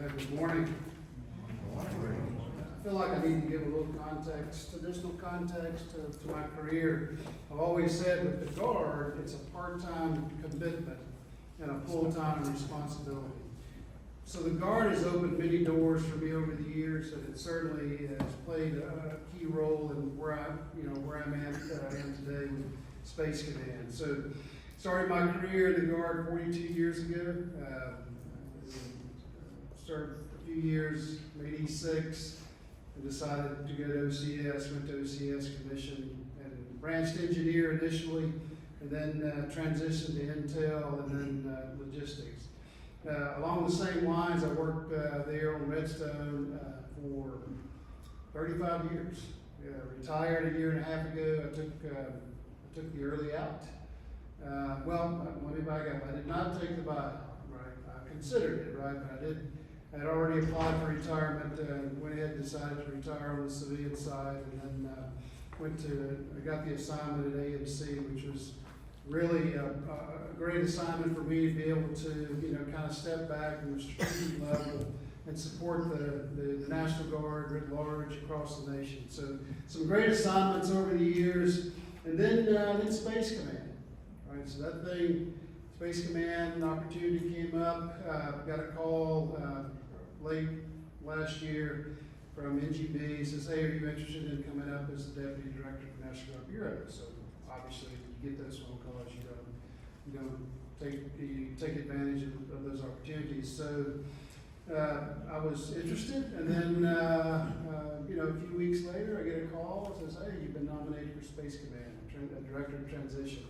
Good morning. I feel like I need to give a little context, additional context to my career. I've always said with the Guard, it's a part-time commitment and a full-time responsibility. So the Guard has opened many doors for me over the years, and it certainly has played a key role in where I'm at today with Space Command. So started my career in the Guard 42 years ago. Started a few years, made E6, and decided to go to OCS, went to OCS commission and branched engineer initially, and then transitioned to Intel and then logistics. Along the same lines, I worked there on Redstone for 35 years. Retired a year and a half ago. I took the early out. Let me back up. I did not take the buyout, right? I considered it, right? But I had already applied for retirement, went ahead and decided to retire on the civilian side, and then I got the assignment at AMC, which was really a great assignment for me to be able to, kind of step back from the strategic level and support the National Guard writ large across the nation. So some great assignments over the years, and then Space Command, right? So that thing, Space Command, an opportunity came up, got a call late last year from NGB. He says, hey, are you interested in coming up as the Deputy Director for National Guard Bureau? So obviously you get those phone calls, you don't take advantage of those opportunities. So I was interested, and then a few weeks later I get a call that says, hey, you've been nominated for Space Command, Director of Transition.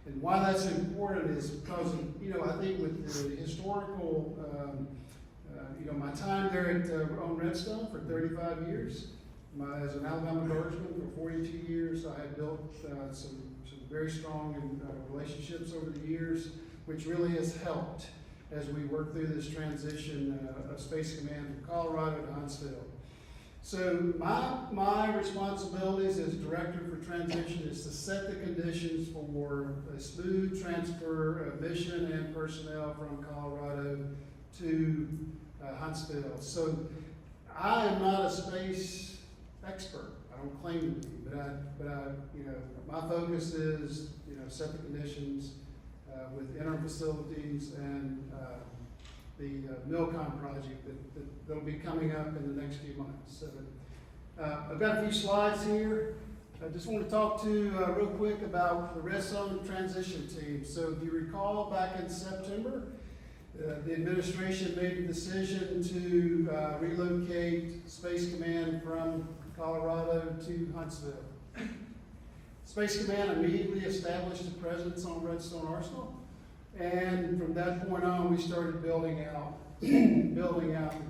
And why that's important is because, I think with the historical, my time there on Redstone for 35 years, as an Alabama Guardsman for 42 years, I had built some very strong relationships over the years, which really has helped as we work through this transition of Space Command from Colorado to Huntsville. So my responsibilities as Director for Transition is to set the conditions for a smooth transfer of mission and personnel from Colorado to Huntsville. So I am not a space expert. I don't claim to be, but I my focus is, set the conditions with interim facilities and the Milcom project that'll be coming up in the next few months. So, I've got a few slides here. I just want to talk to real quick about the Redstone transition team. So if you recall, back in September, the administration made the decision to relocate Space Command from Colorado to Huntsville. Space Command immediately established a presence on Redstone Arsenal, and from that point on, we started building out the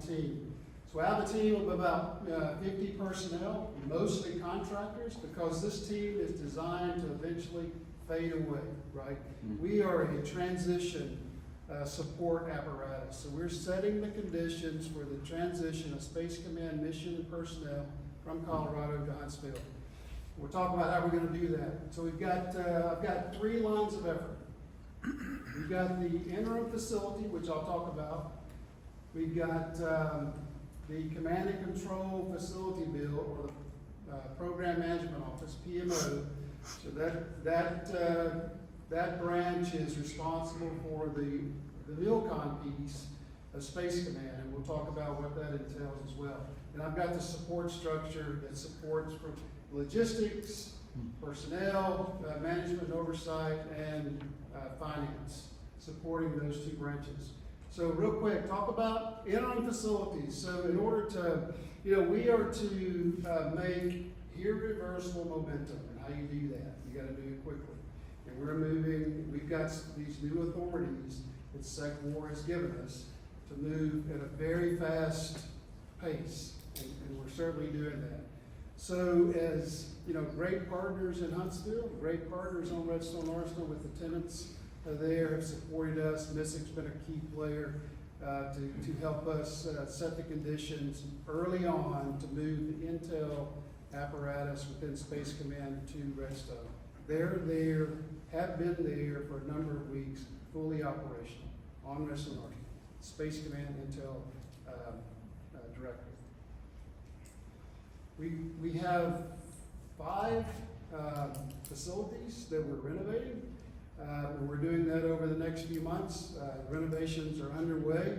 team. So I have a team of about 50 personnel, mostly contractors, because this team is designed to eventually fade away, right? We are a transition support apparatus. So we're setting the conditions for the transition of Space Command mission and personnel from Colorado to Huntsville. We'll talk about how we're going to do that. So I've got 3 lines of effort. We've got the interim facility, which I'll talk about. We've got the command and control facility bill, or the program management office, PMO. So that branch is responsible for the Milcom piece of Space Command, and we'll talk about what that entails as well. And I've got the support structure that supports for logistics, personnel, management oversight, and finance, supporting those 2 branches. So real quick, talk about interim facilities. So in order to, we are to make irreversible momentum. And how you do that, you got to do it quickly. And we've got these new authorities that SecWar has given us to move at a very fast pace, and we're certainly doing that. So as, great partners in Huntsville, great partners on Redstone Arsenal with the tenants there have supported us. MISIC's been a key player to help us set the conditions early on to move the Intel apparatus within Space Command to Redstone. They're there, have been there for a number of weeks, fully operational on Redstone Arsenal. Space Command Intel Director. We have 5 facilities that we're renovating. And we're doing that over the next few months. Renovations are underway.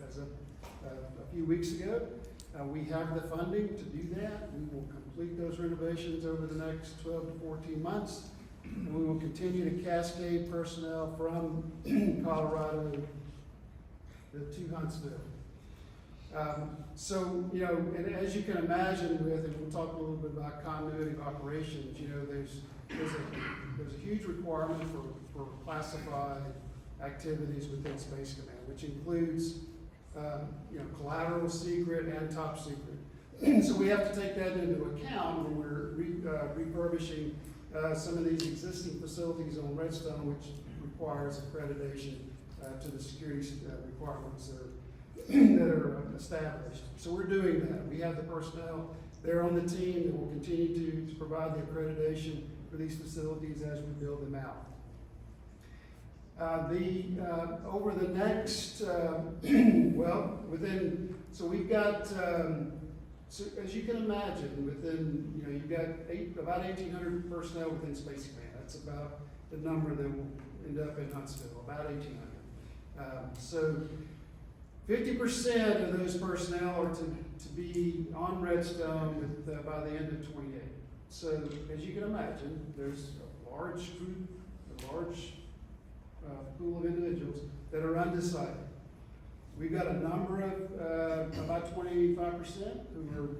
As of a few weeks ago, we have the funding to do that. We will complete those renovations over the next 12 to 14 months. And we will continue to cascade personnel from Colorado to Huntsville. So, you know, and as you can imagine and we'll talk a little bit about continuity of operations, you know, there's a huge requirement for classified activities within Space Command, which includes, you know, collateral secret and top secret. So we have to take that into account when we're refurbishing some of these existing facilities on Redstone, which requires accreditation to the security requirements that are established. So we're doing that. We have the personnel there on the team that will continue to provide the accreditation for these facilities as we build them out. Over the next, so we've got, so as you can imagine, within, you know, you've got about 1,800 personnel within Space Command. That's about the number that will end up in Huntsville, about 1,800. So 50% of those personnel are to be on Redstone by the end of 28. So as you can imagine, there's a large group, a large pool of individuals that are undecided. We've got a number of about 25% who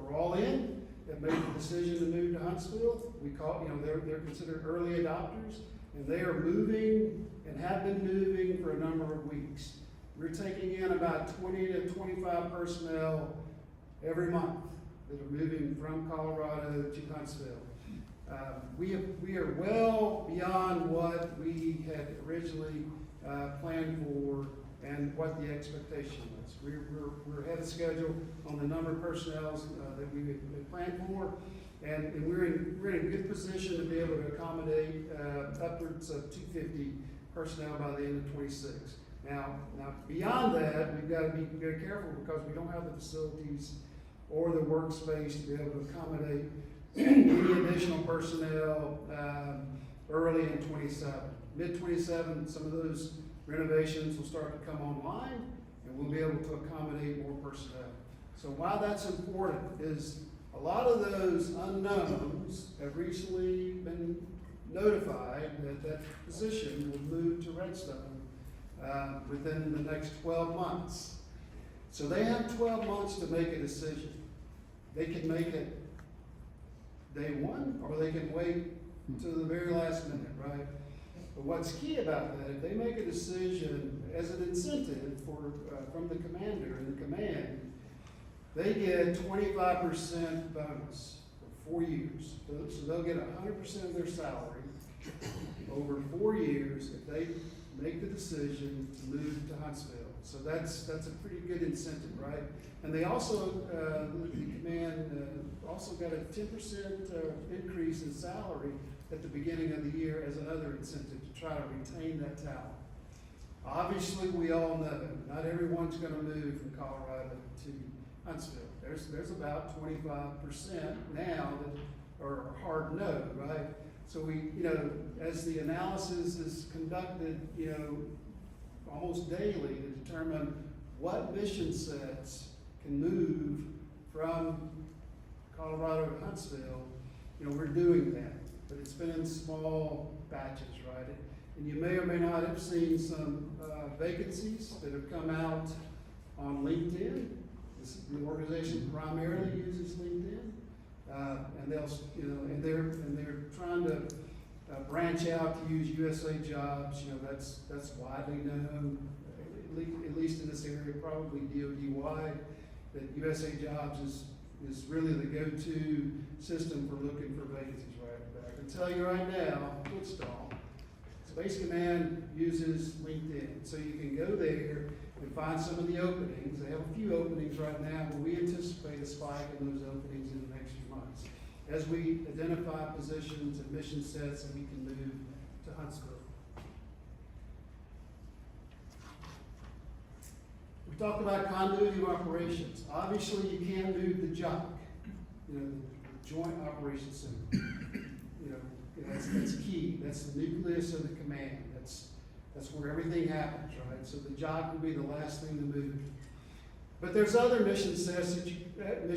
are all in, that made the decision to move to Huntsville. We call, you know, they're considered early adopters, and they are moving and have been moving for a number of weeks. We're taking in about 20 to 25 personnel every month that are moving from Colorado to Huntsville. We are well beyond what we had originally planned for and what the expectation was. We're ahead of schedule on the number of personnel that we had planned for, and we're in a good position to be able to accommodate upwards of 250 personnel by the end of 26. Now beyond that, we've got to be very careful because we don't have the facilities or the workspace to be able to accommodate any additional personnel early in 27. Mid-27, some of those renovations will start to come online, and we'll be able to accommodate more personnel. So why that's important is a lot of those unknowns have recently been notified that position will move to Redstone within the next 12 months. So they have 12 months to make a decision. They can make it day one, or they can wait to the very last minute, right? But what's key about that, if they make a decision as an incentive from the commander and the command, they get 25% bonus for 4 years. So they'll get 100% of their salary over 4 years if they make the decision to move to Huntsville. So that's a pretty good incentive, right? And they also, the command also got a 10% increase in salary at the beginning of the year as another incentive to try to retain that talent. Obviously, we all know not everyone's going to move from Colorado to Huntsville. There's about 25% now that are hard no, right? So we, you know, as the analysis is conducted, you know, almost daily to determine what mission sets can move from Colorado to Huntsville, you know, we're doing that. But it's been in small batches, right? And you may or may not have seen some vacancies that have come out on LinkedIn. The organization primarily uses LinkedIn, and they'll, you know, and they're trying to branch out to use USA Jobs. You know, that's widely known, at least in this area, probably DoD wide, that USA Jobs is really the go-to system for looking for vacancies, right? But I can tell you right now, Footstall, Space Command uses LinkedIn. So you can go there and find some of the openings. They have a few openings right now, but we anticipate a spike in those openings in the next few months as we identify positions and mission sets that we can move to Huntsville. We talked about continuity of operations. Obviously, you can move the JOC, you know, the Joint Operations Center. You know, that's key. That's the nucleus of the command. That's where everything happens, right? So the JOC would be the last thing to move. But there's other mission sets that you can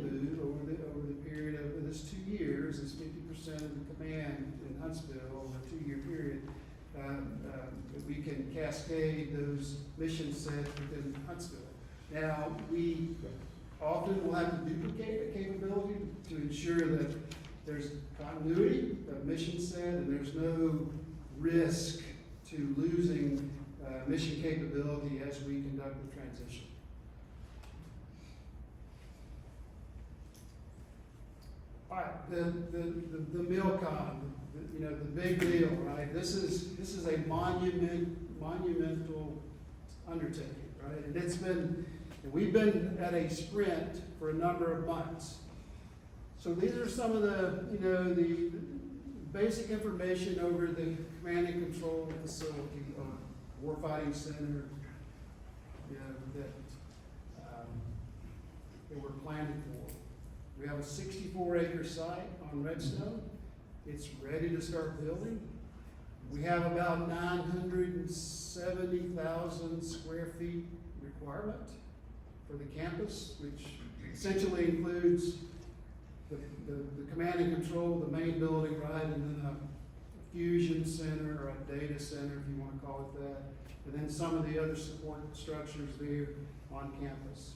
move over the period of this 2 years. It's 50% of the command in Huntsville over a 2-year period. We can cascade those mission sets within Huntsville. Now, we often will have to duplicate the capability to ensure that there's continuity of mission set and there's no risk to losing mission capability as we conduct the transition. All right, the MILCON, you know, the big deal, right? This is a monumental undertaking, right? And we've been at a sprint for a number of months. So these are some of the, you know, the basic information over the command and control facility or warfighting center, you know, that we're planning for. We have a 64-acre site on Redstone. It's ready to start building. We have about 970,000 square feet requirement for the campus, which essentially includes the command and control, the main building, right, and then a fusion center or a data center, if you want to call it that, and then some of the other support structures there on campus.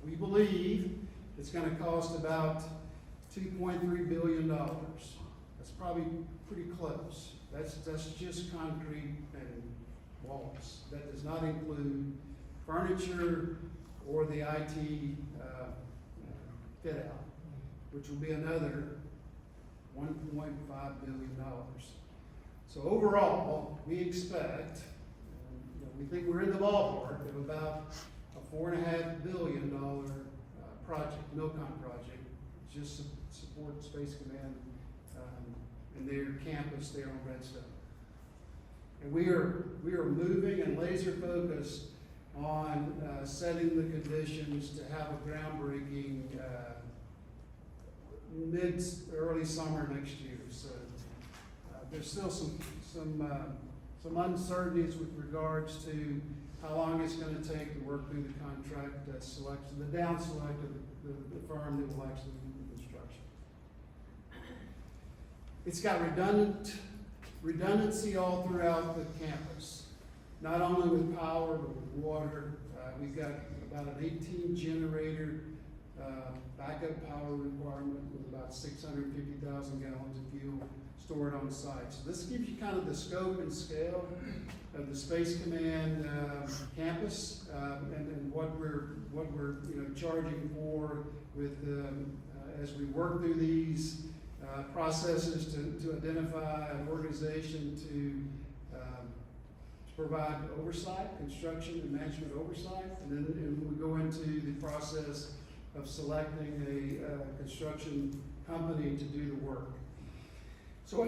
We believe it's going to cost about $2.3 billion. That's probably pretty close. That's just concrete and walls. That does not include furniture or the IT fit out, which will be another $1.5 billion. So overall, we expect, we think we're in the ballpark of about a $4.5 billion project, MILCON project, just to support Space Command and their campus there on Redstone. And we are moving and laser focused on setting the conditions to have a groundbreaking early summer next year. So there's still some uncertainties with regards to how long it's going to take to work through the contract selection, the down select of the firm that will actually do the construction. It's got redundancy all throughout the campus, not only with power but with water. We've got about an 18 generator backup power requirement with about 650,000 gallons of fuel stored on site. So this gives you kind of the scope and scale of the Space Command campus and what we're charging for with as we work through these processes to identify an organization to provide oversight, construction and management oversight, and then we go into the process of selecting a construction company to do the work. So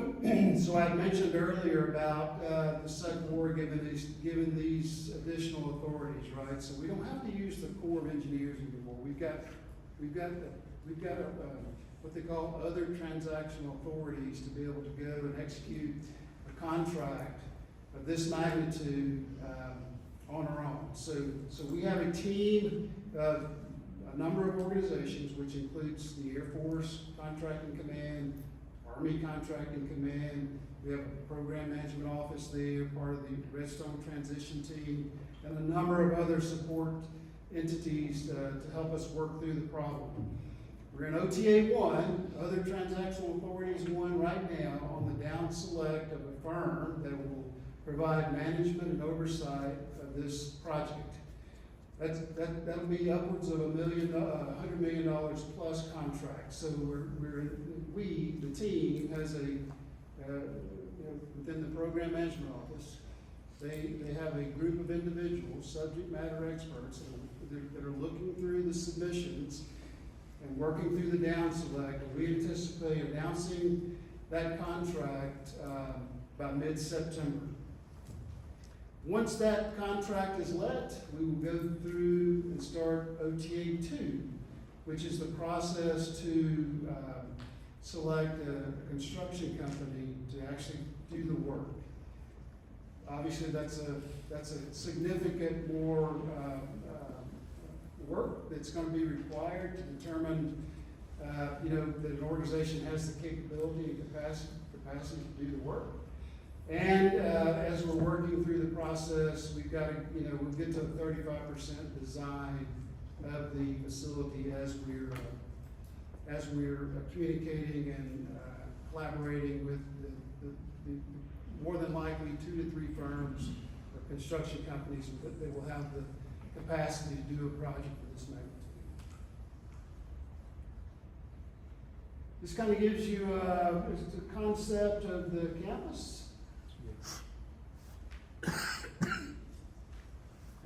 I mentioned earlier about the Second War giving these additional authorities, right? So we don't have to use the Corps of Engineers anymore. We've got what they call other transactional authorities to be able to go and execute a contract of this magnitude on our own. So we have a team of a number of organizations, which includes the Air Force Contracting Command, Army Contracting Command. We have a program management office there, part of the Redstone transition team, and a number of other support entities to help us work through the problem. We're in OTA 1, other transactional authorities 1 right now on the down select of a firm that will provide management and oversight of this project. That'll be upwards of $100 million plus contract. So the team has within the program management office, they have a group of individuals, subject matter experts, that are looking through the submissions and working through the down select. And we anticipate announcing that contract by mid-September. Once that contract is let, we will go through and start OTA 2, which is the process to select a construction company to actually do the work. Obviously, that's a significant more work that's going to be required to determine, that an organization has the capability and capacity to do the work. And as we're working through the process, we've got to, we'll get to 35% design of the facility as we're communicating and collaborating with the more than likely 2 to 3 firms or construction companies that will have the capacity to do a project of this magnitude. This kind of gives you the concept of the campus.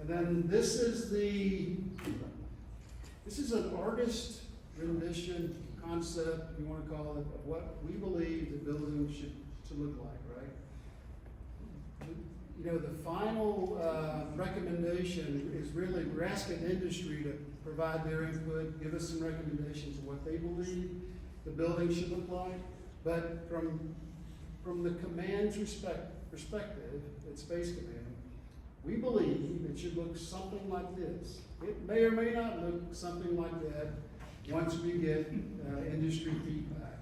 And then this is an artist rendition concept, if you want to call it, of what we believe the building should look like, right? The final recommendation is really, we're asking industry to provide their input, give us some recommendations of what they believe the building should look like. But from the command's perspective at Space Command, we believe it should look something like this. It may or may not look something like that once we get industry feedback.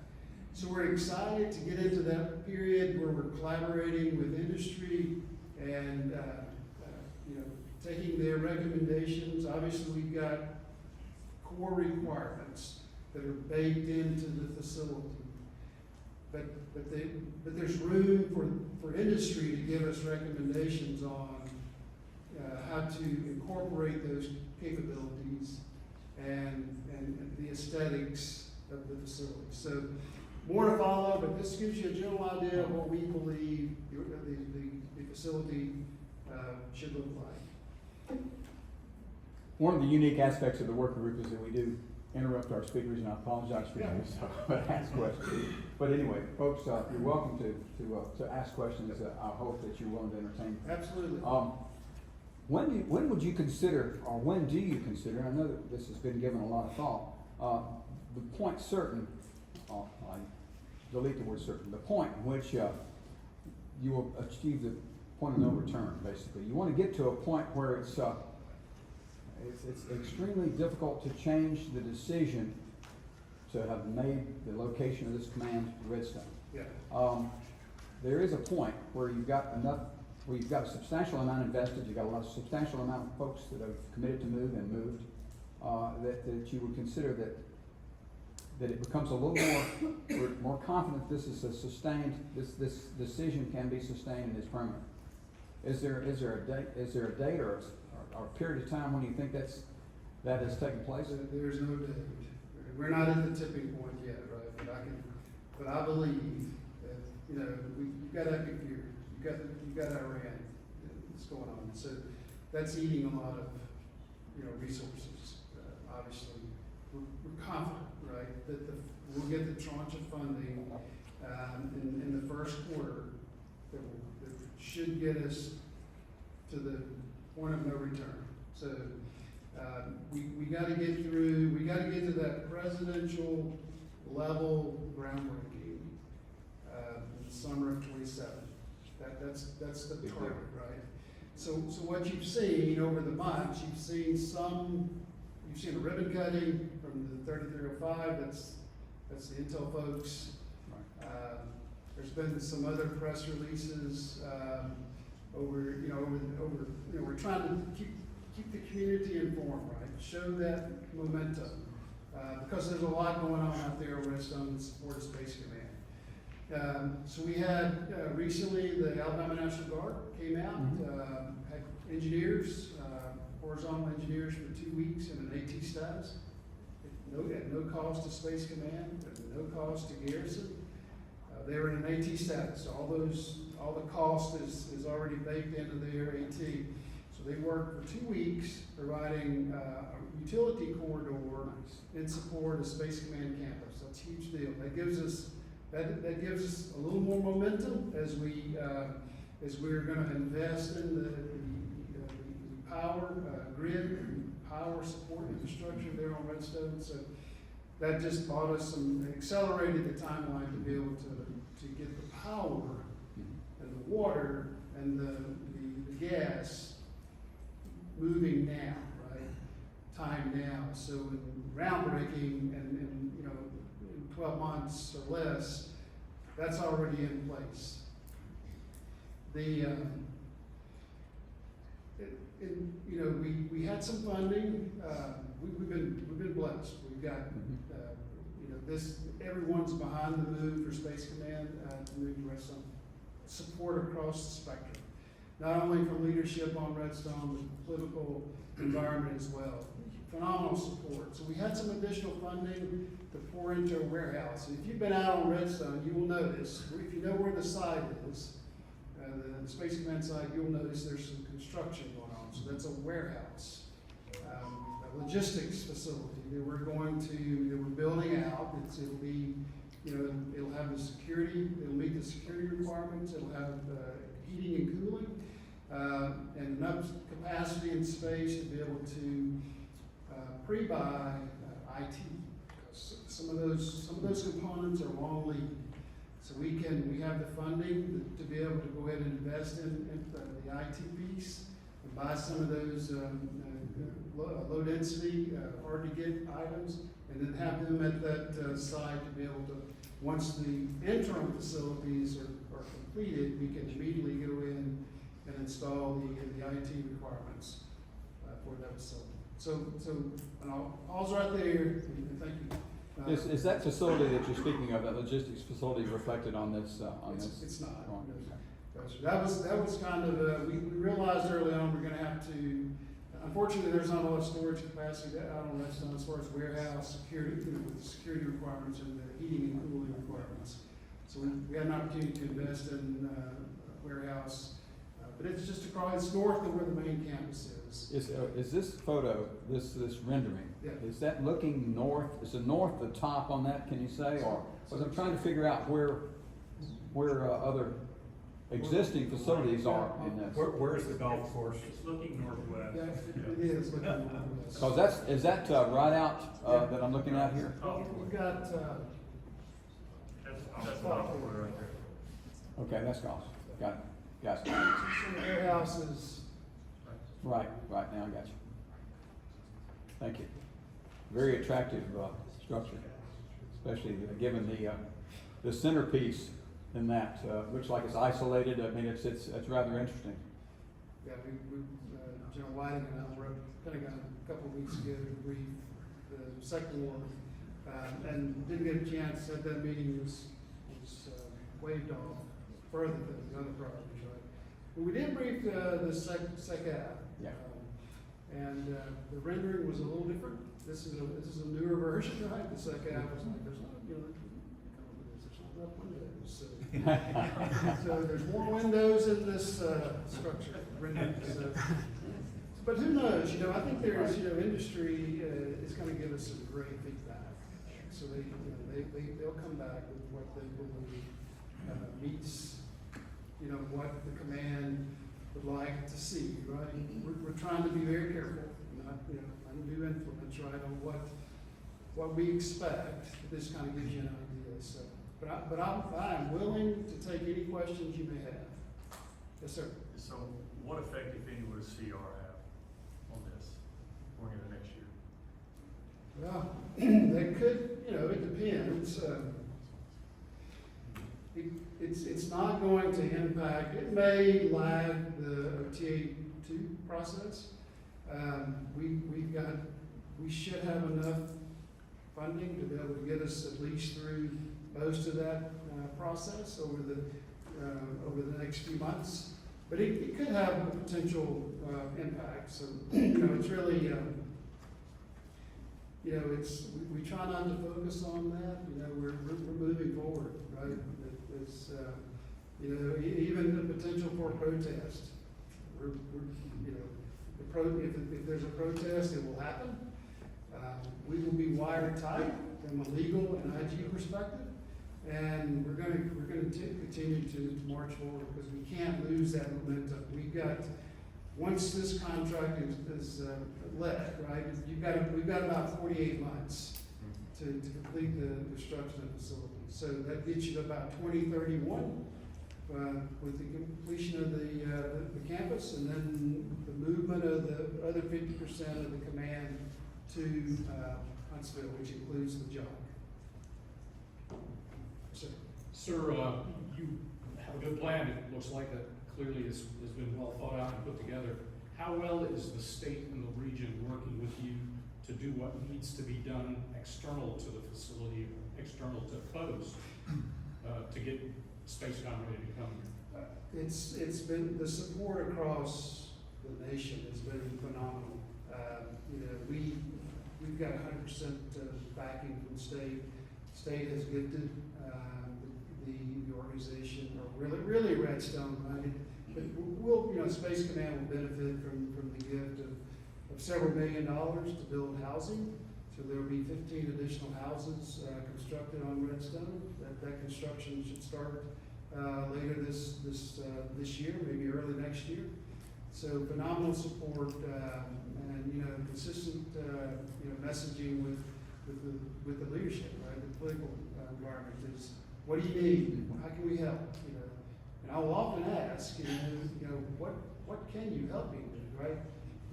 So we're excited to get into that period where we're collaborating with industry and taking their recommendations. Obviously, we've got core requirements that are baked into the facility, but there's room for industry to give us recommendations on how to incorporate those capabilities and the aesthetics of the facility. So more to follow, but this gives you a general idea of what we believe the facility should look like. One of the unique aspects of the working group is that we do interrupt our speakers, and I apologize for doing so, but ask questions. But anyway, folks, you're welcome to ask questions. I hope that you're willing to entertain. Absolutely. When would you consider, or when do you consider, I know that this has been given a lot of thought, the point certain, I delete the word certain, the point in which you will achieve the point of no return, basically. You want to get to a point where it's extremely difficult to change the decision to have made the location of this command Redstone. Yeah. There is a point where you've got a substantial amount invested, you've got a substantial amount of folks that have committed to move and moved, that you would consider that it becomes a little more confident this is a sustained, this decision can be sustained and is permanent. Is there a date or a period of time when you think that has taken place? There's no date. We're not at the tipping point yet, right? But I believe that you've got Epic here, you've got Iran that's going on. So that's eating a lot of resources. Obviously, we're confident, right, that we'll get the tranche of funding in the first quarter that should get us to the point of no return. So we got to get through. We got to get to that presidential level groundbreaking in the summer of 27. That's the target, right? So what you've seen over the months, you've seen a ribbon cutting from the 3305. That's the Intel folks. There's been some other press releases we're trying to keep the community informed, right? Show that momentum because there's a lot going on out there at Redstone in support of Space Command. So we had recently the Alabama National Guard came out, had engineers, horizontal engineers for 2 weeks in an AT status. At no cost to Space Command, at no cost to Garrison. They were in an AT status. So all the cost is already baked into their AT. So they worked for 2 weeks providing a utility corridor in support of Space Command campus. That's a huge deal. That gives us a little more momentum as is we're gonna invest in the power grid, and power support infrastructure there on Redstone. So that just bought us accelerated the timeline to be able to get the power and the water and the gas moving now, right? Time now. So in groundbreaking and you know, in 12 months or less, that's already in place. You know, we had some funding. We've been blessed. We've got you know, everyone's behind the move for Space Command to move to Redstone. Support across the spectrum, not only from leadership on Redstone, but the political environment as well. Phenomenal support. So we had some additional funding to pour into a warehouse. And if you've been out on Redstone, you will notice, if you know where the site is, the Space Command site, you'll notice there's some construction going on. So that's a warehouse, a logistics facility that we're building out. It'll be, you know, it'll have the security, it'll meet the security requirements, it'll have heating and cooling, and enough capacity and space to be able to pre-buy IT. Because some of those components are long lead. So we have the funding to be able to go ahead and invest in the IT piece and buy some of those low density, hard to get items, and then have them at that site to be able to, once the interim facilities are completed, we can immediately go in and install the IT requirements for that facility. So all's right there, and thank you. Is that facility that you're speaking of, that logistics facility, reflected on this? It's not. drawing? That was kind of, we realized early on we're gonna have to, unfortunately, there's not a lot of storage capacity out on Redstone as far as warehouse security, you know, with the security requirements and the heating and cooling requirements. So we had an opportunity to invest in a warehouse, but it's just across, it's north of where the main campus is. Is this photo, this rendering, Yeah. is that looking north? Is the north the top on that, can you say? Or, because I'm trying to figure out where other existing facilities are in this. Where's the golf course? It's looking northwest. Yeah, it is looking northwest. Because is that right out, that I'm looking at here? We've got, That's the golf course right there. Okay, that's golf. Got it. Got it. some warehouses. Right now, I got you. Thank you. Very attractive structure, especially given the centerpiece in that. Looks like it's isolated. I mean, it's rather interesting. Yeah, we General Whiting and I were at Pentagon a couple of weeks ago to brief the second one, and didn't get a chance. At that meeting was waved off further than the other properties, right? But we did brief the SECAV. Yeah. And the rendering was a little different. This is a newer version, right? The SECAV was like, there's not, you know, there's not enough windows. So there's more windows in this structure rendering. So, but who knows? You know, I think there's, you know, industry is going to give us some great feedback. So they'll come back with what they believe meets, you know, what the command would like to see, right? We're trying to be very careful, not, you know, undue influence, right, on what we expect. This kind of gives you an idea. So, but I'm willing to take any questions you may have. Yes, sir. So what effect, if any, would a CR have on this going into next year? Well, they could, you know, it depends. It's not going to impact, it may lag the OTA 2 process. We should have enough funding to be able to get us at least through most of that process over the next few months. But it could have a potential impact. So, you know, it's really, you know, we try not to focus on that. You know, we're moving forward, right? It's, you know, even the potential for a protest. We're you know, if there's a protest, it will happen. We will be wired tight from a legal and IG perspective, And we're gonna continue to march forward, because we can't lose that momentum. We've got, once this contract is let, right, we've got about 48 months to complete the construction of the facility. So that gets you to about 2031, with the completion of the campus, and then the movement of the other 50% of the command to Huntsville, which includes the JOC. Sir. Sir, you have a good plan. It looks like that clearly has been well thought out and put together. How well is the state and the region working with you to do what needs to be done external to the facility, external to POS, to get Spacecom ready to come here? It's been, the support across the nation has been phenomenal. You know, we've got 100% backing from the state. State has gifted the organization, or really Redstone, right? But we'll, you know, Space Command will benefit from the gift of several $1 million to build housing. So there will be 15 additional houses constructed on Redstone. That construction should start later this year, maybe early next year. So phenomenal support and, you know, consistent you know, messaging with the leadership, right? The political environment is, what do you need? How can we help? You know, and I will often ask, you know, what can you help me with, right?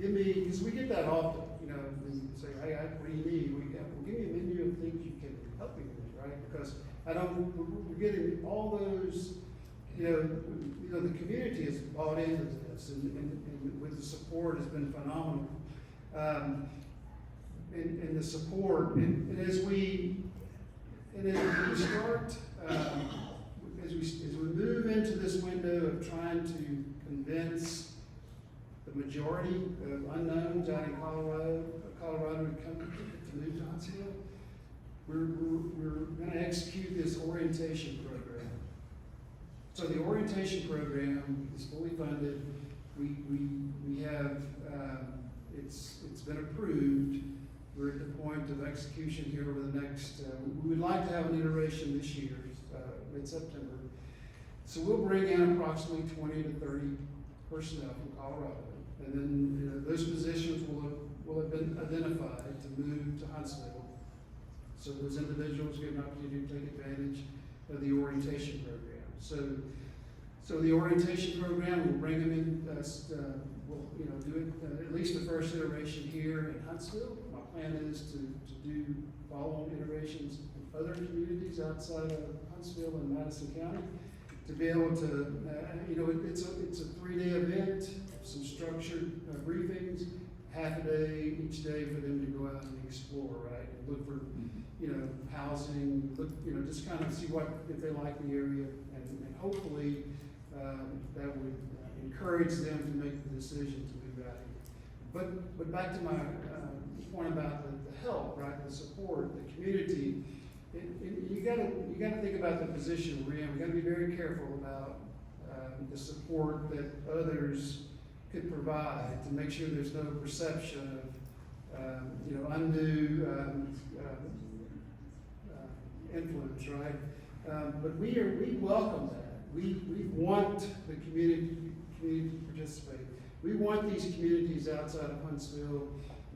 Give me, because we get that often, you know, and say, hey, what do you need? Well, give me a menu of things you can help me with, right? Because we're getting all those, you know, the community has bought into this, and with the support has been phenomenal. And the support, and as we start, as we move into this window of trying to convince the majority of unknowns out in Colorado to come to move to Huntsville, we're going to execute this orientation program. So the orientation program is fully funded. We have it's been approved. We're at the point of execution here over the next. We would like to have an iteration this year, mid-September. So we'll bring in approximately 20 to 30 personnel from Colorado, and then, you know, those positions will have been identified to move to Huntsville. So those individuals get an opportunity to take advantage of the orientation program. So the orientation program, we'll bring them in, we'll, you know, do it, at least the first iteration here in Huntsville. My plan is to do follow-on iterations in other communities outside of Huntsville and Madison County, to be able to, you know, it's a 3-day event, some structured briefings, half a day each day for them to go out and explore, right? And look for, you know, housing, look, you know, just kind of see if they like the area, and hopefully that would encourage them to make the decision to move out here. But back to my point about the help, right? The support, the community. You gotta think about the position we're in. We gotta be very careful about the support that others could provide to make sure there's no perception of you know, undue influence, right? But we welcome that. We want the community to participate. We want these communities outside of Huntsville,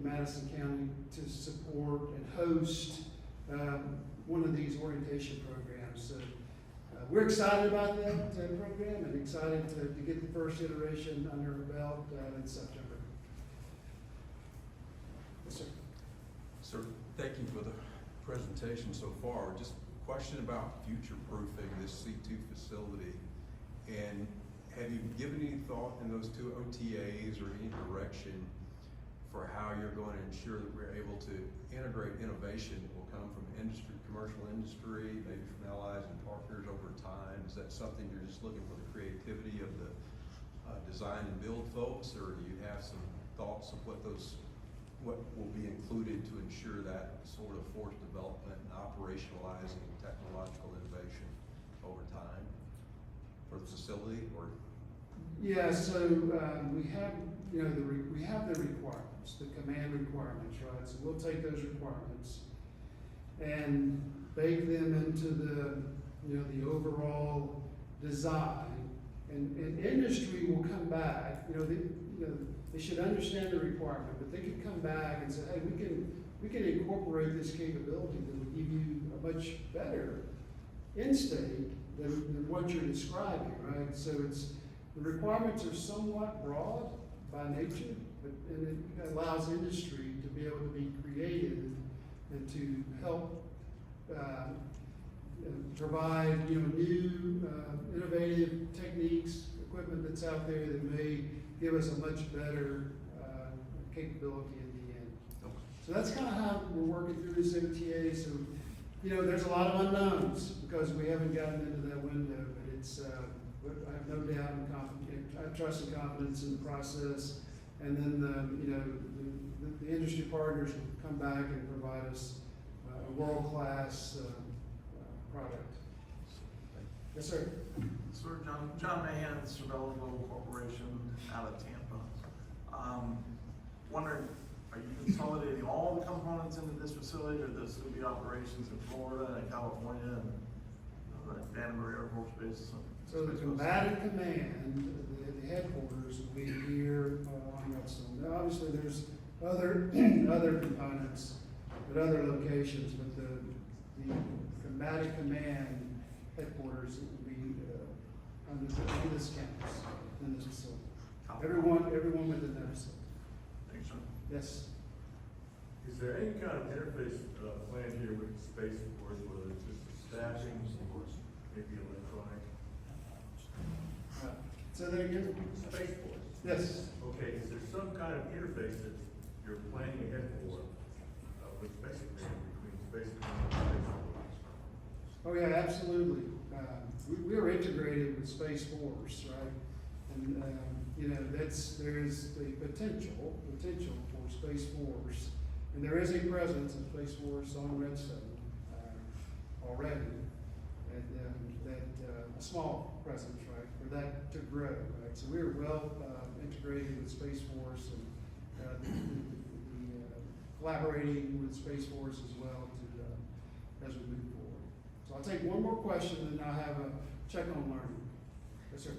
Madison County, to support and host one of these orientation programs. So we're excited about that program, and excited to get the first iteration under our belt in September. Yes, sir. Sir, thank you for the presentation so far. Just a question about future-proofing this C2 facility. And have you given any thought in those 2 OTAs or any direction for how you're going to ensure that we're able to integrate innovation that will come from industry, commercial industry, maybe from allies and partners over time? Is that something you're just looking for the creativity of the design and build folks, or do you have some thoughts of what will be included to ensure that sort of forced development and operationalizing technological innovation over time for the facility? Or yeah, so we have, you know, we have the requirements, the command requirements, right? So we'll take those requirements and bake them into you know, the overall design, and industry will come back, you know, they should understand the requirement, but they could come back and say, hey, we can incorporate this capability that will give you a much better end state than what you're describing, right? So the requirements are somewhat broad by nature, and it allows industry to be able to be creative and to help provide, you know, new innovative techniques, equipment that's out there that may give us a much better capability in the end. So that's kind of how we're working through this MTA. So, you know, there's a lot of unknowns because we haven't gotten into that window, but it's, but I have no doubt and I have trust and confidence in the process. And then, you know, the industry partners will come back and provide us a world-class product. Yes, sir. Sir, John Mahan, Cervello Global Corporation out of Tampa. Wondering, are you consolidating all the components into this facility, or there's going to be operations in Florida and California and Danbury Air Force Base? So the combatant command, the headquarters will be here on Redstone. Now, obviously, there's other components at other locations, but the combatant command headquarters will be on this campus, in this facility. Everyone within that facility. Thanks, sir. Yes. Is there any kind of interface planned here with the Space Force, whether it's just the staffing or maybe electronic? So that again? Space Force. Yes. Okay, is there some kind of interface that you're planning ahead for with Space Command, between Space Command and Space Force? Oh yeah, absolutely. We are integrated with Space Force, right? And you know, there's the potential for Space Force, and there is a presence of Space Force on Redstone already, and a small presence, right, for that to grow, right? So we're well integrated with Space Force and collaborating with Space Force as well to as we move forward. So I'll take one more question, and I'll have a check on learning. Yes, sir.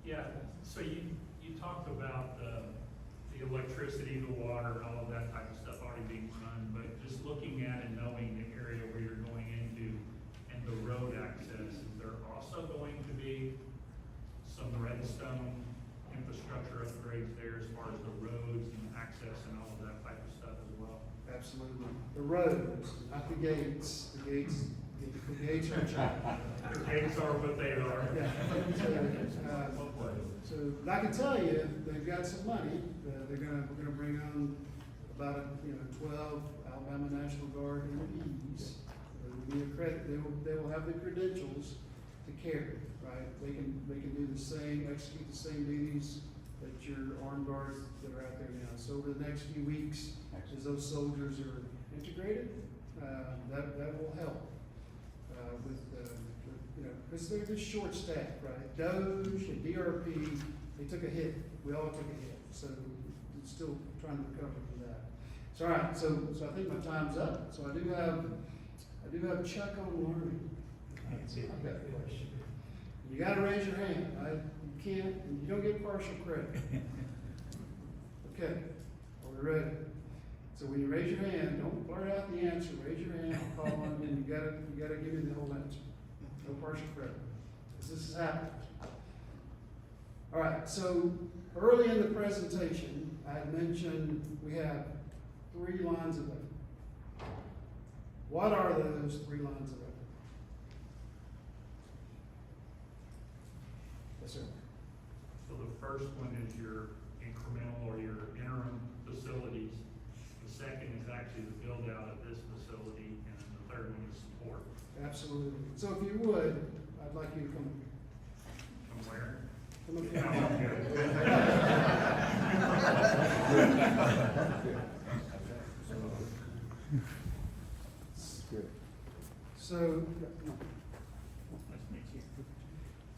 Yeah, so you talked about the electricity, the water, all of that type of stuff already being run, but just looking at and knowing the area where you're going into and the road access, is there also going to be some Redstone infrastructure upgrades there as far as the roads and access and all of that type of stuff as well? Absolutely. The roads, not the gates. The gates are checked. The gates are what they are. Yeah. So I can tell you, they've got some money. We're gonna bring on about 12 Alabama National Guard MPs. They will have the credentials to carry, right? They can execute the same duties that your armed guards that are out there now. So over the next few weeks, as those soldiers are integrated, that will help with because they're just short staffed, right? Doge and DRP, they took a hit. We all took a hit. So we're still trying to recover from that. So all right, so I think my time's up. So I do have Chuck on learning. You got to raise your hand. You can't. You don't get partial credit. Okay, are we ready? So when you raise your hand, don't blurt out the answer. Raise your hand. I'll call on you. And you gotta give me the whole answer. No partial credit. Because this has happened. All right. So early in the presentation, I had mentioned we have 3 lines of effort. What are those 3 lines of effort? Yes, sir. So the first one is your incremental or your interim facilities. The second is actually the build out of this facility, and then the third one is support. Absolutely. So if you would, I'd like you to come From where? up here. Yeah, I'm here. Good. So, Nice to meet you.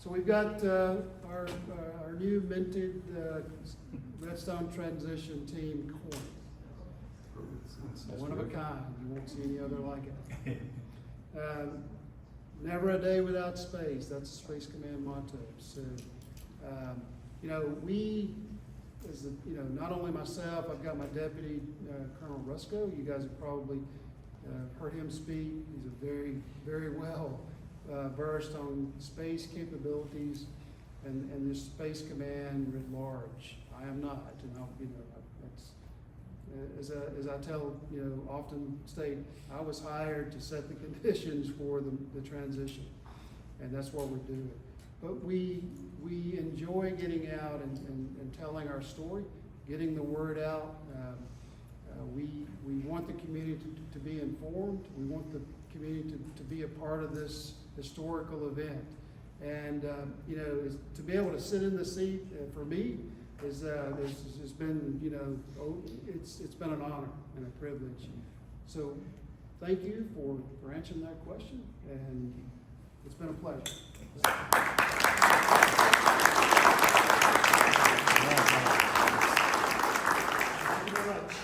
so we've got our new minted Redstone transition team coin. It's one of a kind. You won't see any other like it. never a day without space. That's a Space Command motto. So, you know, we, as you know, not only myself, I've got my deputy, Colonel Rusco. You guys have probably heard him speak. He's a very, very well versed on space capabilities and this Space Command writ large. I am not, and I'll, you know, that's, as I tell, you know, often state, I was hired to set the conditions for the transition, and that's what we're doing. But we enjoy getting out and telling our story, getting the word out. We want the community to be informed. We want the community to be a part of this historical event. And, you know, to be able to sit in the seat, for me, has been, you know, it's been an honor and a privilege. So thank you for answering that question, and it's been a pleasure. Thank you very much.